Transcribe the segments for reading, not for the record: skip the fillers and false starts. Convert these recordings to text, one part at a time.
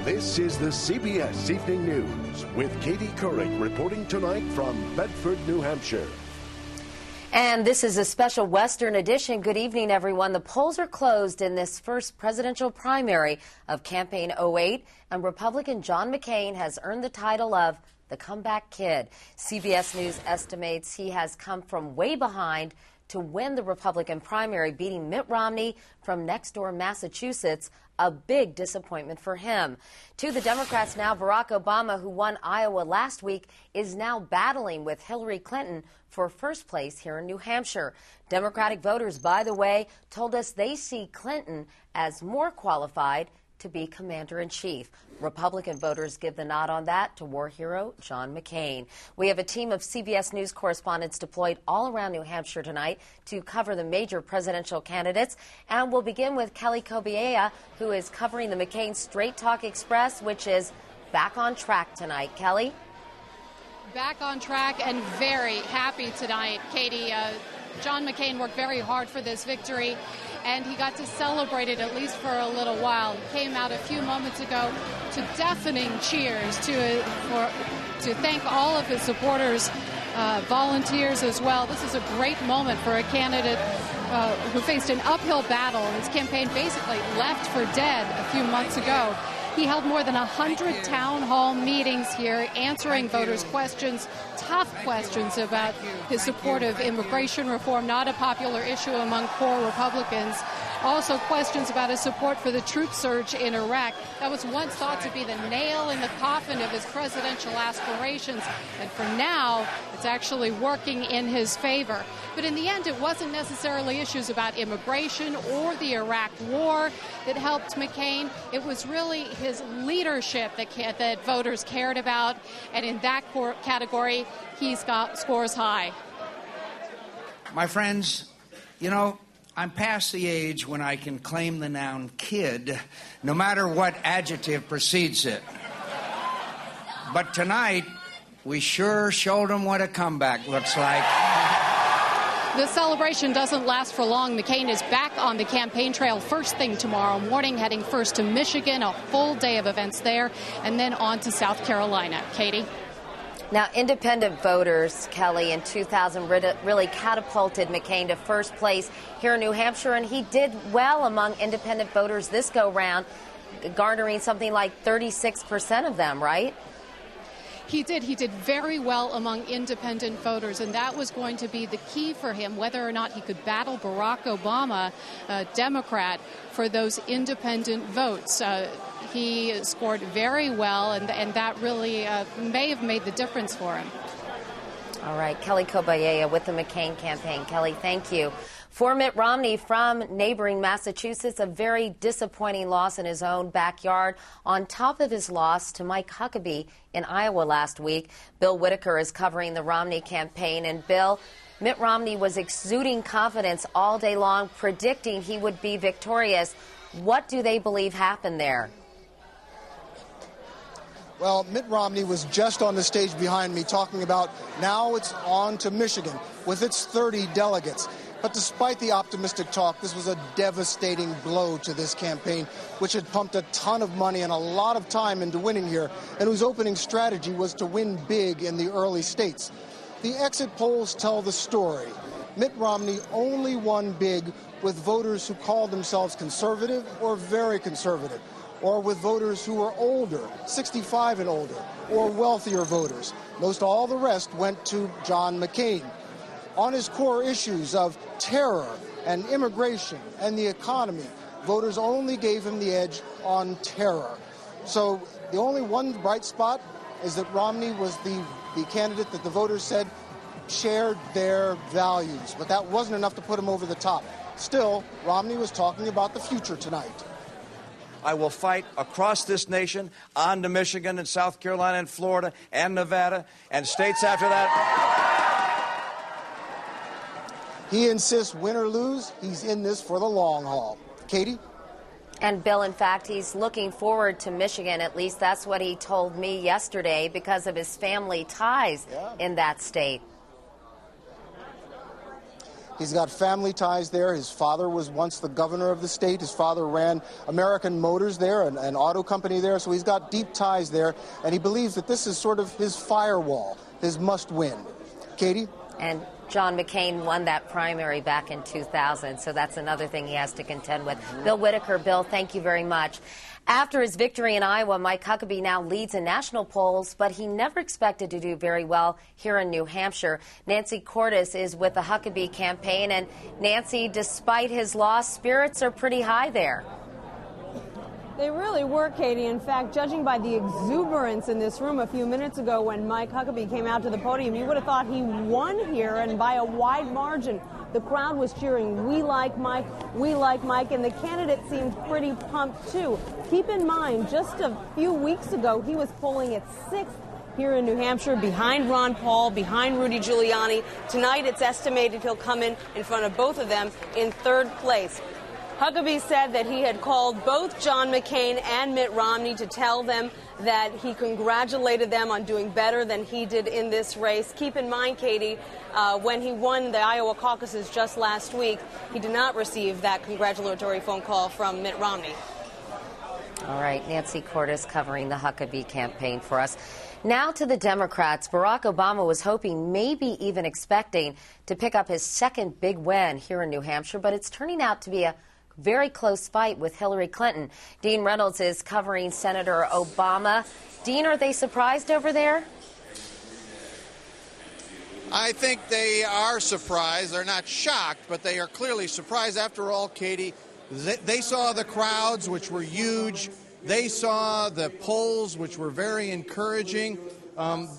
This is the CBS Evening News with Katie Couric reporting tonight from Bedford, New Hampshire. And this is a special Western edition. Good evening, everyone. The polls are closed in this first presidential primary of Campaign 08, and Republican John McCain has earned the title of the Comeback Kid. CBS News estimates he has come from way behind to win the Republican primary, beating Mitt Romney from next door Massachusetts, a big disappointment for him. To the Democrats now, Barack Obama, who won Iowa last week, is now battling with Hillary Clinton for first place here in New Hampshire. Democratic voters, by the way, told us they see Clinton as more qualified to be commander-in-chief. Republican voters give the nod on that to war hero John McCain. We have a team of CBS News correspondents deployed all around New Hampshire tonight to cover the major presidential candidates. And we'll begin with Kelly Kobiea, who is covering the McCain Straight Talk Express, which is back on track tonight. Kelly? Back on track and very happy tonight, Katie. John McCain worked very hard for this victory, and he got to celebrate it at least for a little while. He came out a few moments ago to deafening cheers to thank all of his supporters, volunteers as well. This is a great moment for a candidate who faced an uphill battle. His campaign basically left for dead a few months ago. He held more than 100 town hall meetings here, answering voters' questions, tough questions about his support of immigration reform, not a popular issue among core Republicans. Also questions about his support for the troop surge in Iraq. That was once thought to be the nail in the coffin of his presidential aspirations. And for now, it's actually working in his favor. But in the end, it wasn't necessarily issues about immigration or the Iraq war that helped McCain. It was really his leadership that voters cared about. And in that category, he's got scores high. My friends, you know, I'm past the age when I can claim the noun kid, no matter what adjective precedes it. But tonight, we sure showed them what a comeback looks like. The celebration doesn't last for long. McCain is back on the campaign trail first thing tomorrow morning, heading first to Michigan, a full day of events there, and then on to South Carolina. Katie? Now, independent voters, Kelly, in 2000 really catapulted McCain to first place here in New Hampshire, and he did well among independent voters this go-round, garnering something like 36% of them, right? He did very well among independent voters, and that was going to be the key for him, whether or not he could battle Barack Obama, a Democrat, for those independent votes. He scored very well, and that really may have made the difference for him. All right, Kelly Kobiea with the McCain campaign. Kelly, thank you. For Mitt Romney from neighboring Massachusetts, a very disappointing loss in his own backyard on top of his loss to Mike Huckabee in Iowa last week. Bill Whitaker is covering the Romney campaign. And Bill, Mitt Romney was exuding confidence all day long, predicting he would be victorious. What do they believe happened there? Well, Mitt Romney was just on the stage behind me talking about now it's on to Michigan with its 30 delegates. But despite the optimistic talk, this was a devastating blow to this campaign, which had pumped a ton of money and a lot of time into winning here, and whose opening strategy was to win big in the early states. The exit polls tell the story. Mitt Romney only won big with voters who called themselves conservative or very conservative, or with voters who were older, 65 and older, or wealthier voters. Most all the rest went to John McCain. On his core issues of terror and immigration and the economy, voters only gave him the edge on terror. So the only one bright spot is that Romney was the candidate that the voters said shared their values. But that wasn't enough to put him over the top. Still, Romney was talking about the future tonight. I will fight across this nation, on to Michigan and South Carolina and Florida and Nevada and states after that. He insists, win or lose, he's in this for the long haul. Katie? And Bill, in fact, he's looking forward to Michigan. At least that's what he told me yesterday because of his family ties in that state. He's got family ties there. His father was once the governor of the state. His father ran American Motors there, an auto company there. So he's got deep ties there, and he believes that this is sort of his firewall, his must-win. Katie? And John McCain won that primary back in 2000, so that's another thing he has to contend with. Bill Whitaker, Bill, thank you very much. After his victory in Iowa, Mike Huckabee now leads in national polls, but he never expected to do very well here in New Hampshire. Nancy Cordes is with the Huckabee campaign, and Nancy, despite his loss, spirits are pretty high there. They really were, Katie. In fact, judging by the exuberance in this room a few minutes ago when Mike Huckabee came out to the podium, you would have thought he won here, and by a wide margin. The crowd was cheering, "We like Mike, we like Mike," and the candidate seemed pretty pumped, too. Keep in mind, just a few weeks ago, he was polling at 6th here in New Hampshire, behind Ron Paul, behind Rudy Giuliani. Tonight, it's estimated he'll come in front of both of them in 3rd place. Huckabee said that he had called both John McCain and Mitt Romney to tell them that he congratulated them on doing better than he did in this race. Keep in mind, Katie, when he won the Iowa caucuses just last week, he did not receive that congratulatory phone call from Mitt Romney. All right, Nancy Cordes covering the Huckabee campaign for us. Now to the Democrats. Barack Obama was hoping, maybe even expecting, to pick up his second big win here in New Hampshire, but it's turning out to be a very close fight with Hillary Clinton. Dean Reynolds is covering Senator Obama. Dean, are they surprised over there? I think they are surprised. They're not shocked, but they are clearly surprised. After all, Katie, they saw the crowds, which were huge. They saw the polls, which were very encouraging.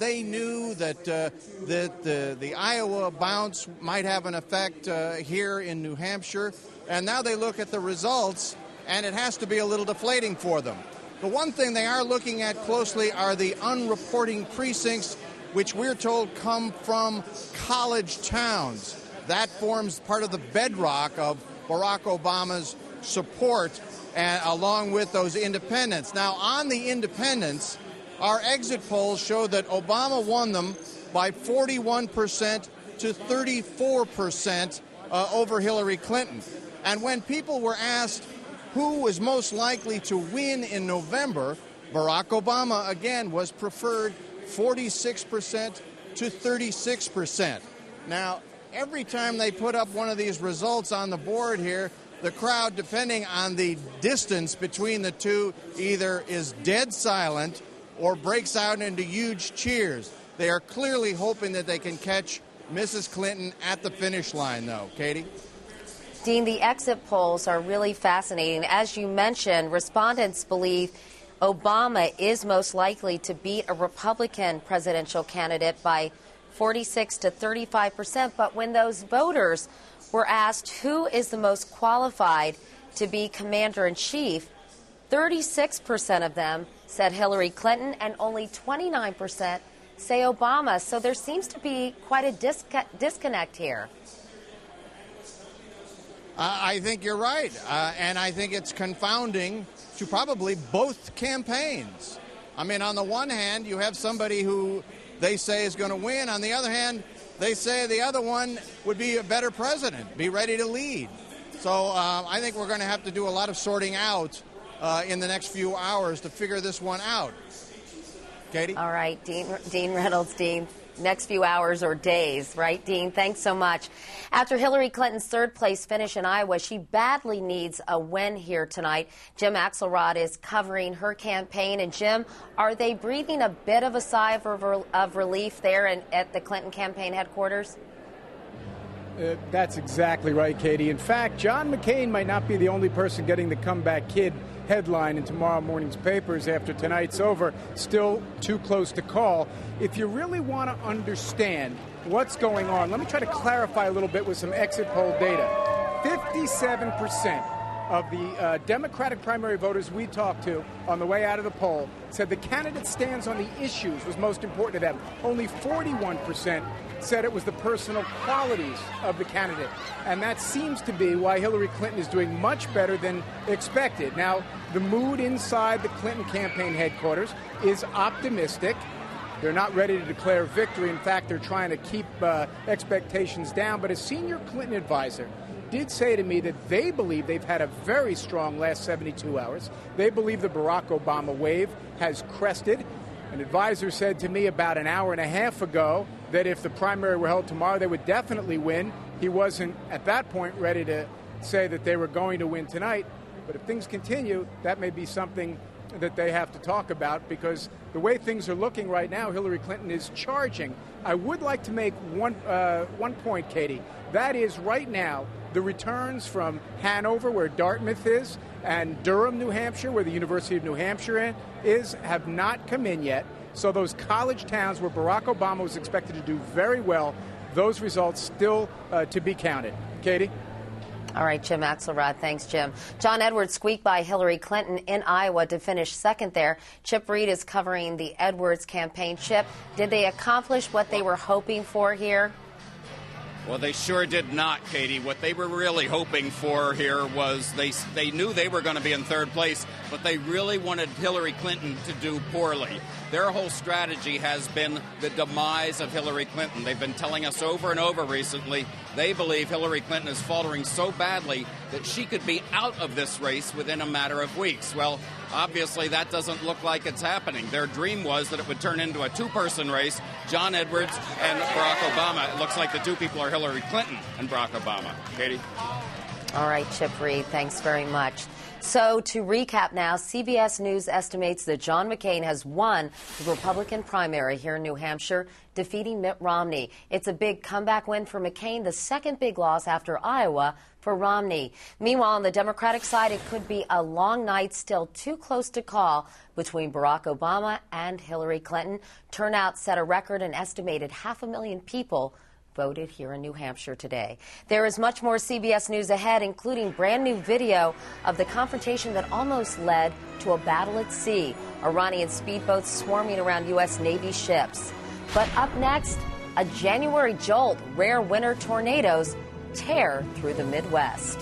They knew that the Iowa bounce might have an effect here in New Hampshire. And now they look at the results, and it has to be a little deflating for them. The one thing they are looking at closely are the unreporting precincts, which we're told come from college towns. That forms part of the bedrock of Barack Obama's support, and along with those independents. Now, on the independents, our exit polls show that Obama won them by 41% to 34% over Hillary Clinton. And when people were asked who was most likely to win in November, Barack Obama, again, was preferred 46% to 36%. Now, every time they put up one of these results on the board here, the crowd, depending on the distance between the two, either is dead silent or breaks out into huge cheers. They are clearly hoping that they can catch Mrs. Clinton at the finish line, though. Katie? Dean, the exit polls are really fascinating. As you mentioned, respondents believe Obama is most likely to beat a Republican presidential candidate by 46 to 35%. But when those voters were asked who is the most qualified to be commander-in-chief, 36% of them said Hillary Clinton and only 29% say Obama. So there seems to be quite a disconnect here. I think you're right, and I think it's confounding to probably both campaigns. I mean, on the one hand, you have somebody who they say is going to win. On the other hand, they say the other one would be a better president, be ready to lead. So I think we're going to have to do a lot of sorting out in the next few hours to figure this one out. Katie? All right, Dean Reynolds, Dean. Next few hours or days, right, Dean? Thanks so much. After Hillary Clinton's 3rd place finish in Iowa, she badly needs a win here tonight. Jim Axelrod is covering her campaign. And, Jim, are they breathing a bit of a sigh of relief there at the Clinton campaign headquarters? That's exactly right, Katie. In fact, John McCain might not be the only person getting the comeback kid headline in tomorrow morning's papers after tonight's over. Still too close to call. If you really want to understand what's going on, let me try to clarify a little bit with some exit poll data. 57% of the Democratic primary voters we talked to on the way out of the poll said the candidate's stance on the issues was most important to them. Only 41% said it was the personal qualities of the candidate. And that seems to be why Hillary Clinton is doing much better than expected. Now, the mood inside the Clinton campaign headquarters is optimistic. They're not ready to declare victory. In fact, they're trying to keep expectations down. But a senior Clinton advisor did say to me that they believe they've had a very strong last 72 hours. They believe the Barack Obama wave has crested. An advisor said to me about an hour and a half ago that if the primary were held tomorrow, they would definitely win. He wasn't, at that point, ready to say that they were going to win tonight. But if things continue, that may be something that they have to talk about, because the way things are looking right now, Hillary Clinton is charging. I would like to make one point, Katie. That is, right now, the returns from Hanover, where Dartmouth is, and Durham, New Hampshire, where the University of New Hampshire is, have not come in yet. So those college towns where Barack Obama was expected to do very well, those results still to be counted. Katie? All right, Jim Axelrod. Thanks, Jim. John Edwards squeaked by Hillary Clinton in Iowa to finish second there. Chip Reed is covering the Edwards campaign. Chip, did they accomplish what they were hoping for here? Well, they sure did not, Katie. What they were really hoping for here was they knew they were going to be in third place, but they really wanted Hillary Clinton to do poorly. Their whole strategy has been the demise of Hillary Clinton. They've been telling us over and over recently they believe Hillary Clinton is faltering so badly that she could be out of this race within a matter of weeks. Well, obviously that doesn't look like it's happening. Their dream was that it would turn into a two-person race, John Edwards and Barack Obama. It looks like the two people are Hillary Clinton and Barack Obama. Katie? All right, Chip Reed, thanks very much. So to recap now, CBS News estimates that John McCain has won the Republican primary here in New Hampshire, defeating Mitt Romney. It's a big comeback win for McCain, the second big loss after Iowa for Romney. Meanwhile, on the Democratic side, it could be a long night, still too close to call, between Barack Obama and Hillary Clinton. Turnout set a record, an estimated 500,000 people voted here in New Hampshire today. There is much more CBS News ahead, including brand new video of the confrontation that almost led to a battle at sea. Iranian speedboats swarming around U.S. Navy ships. But up next, a January jolt. Rare winter tornadoes tear through the Midwest.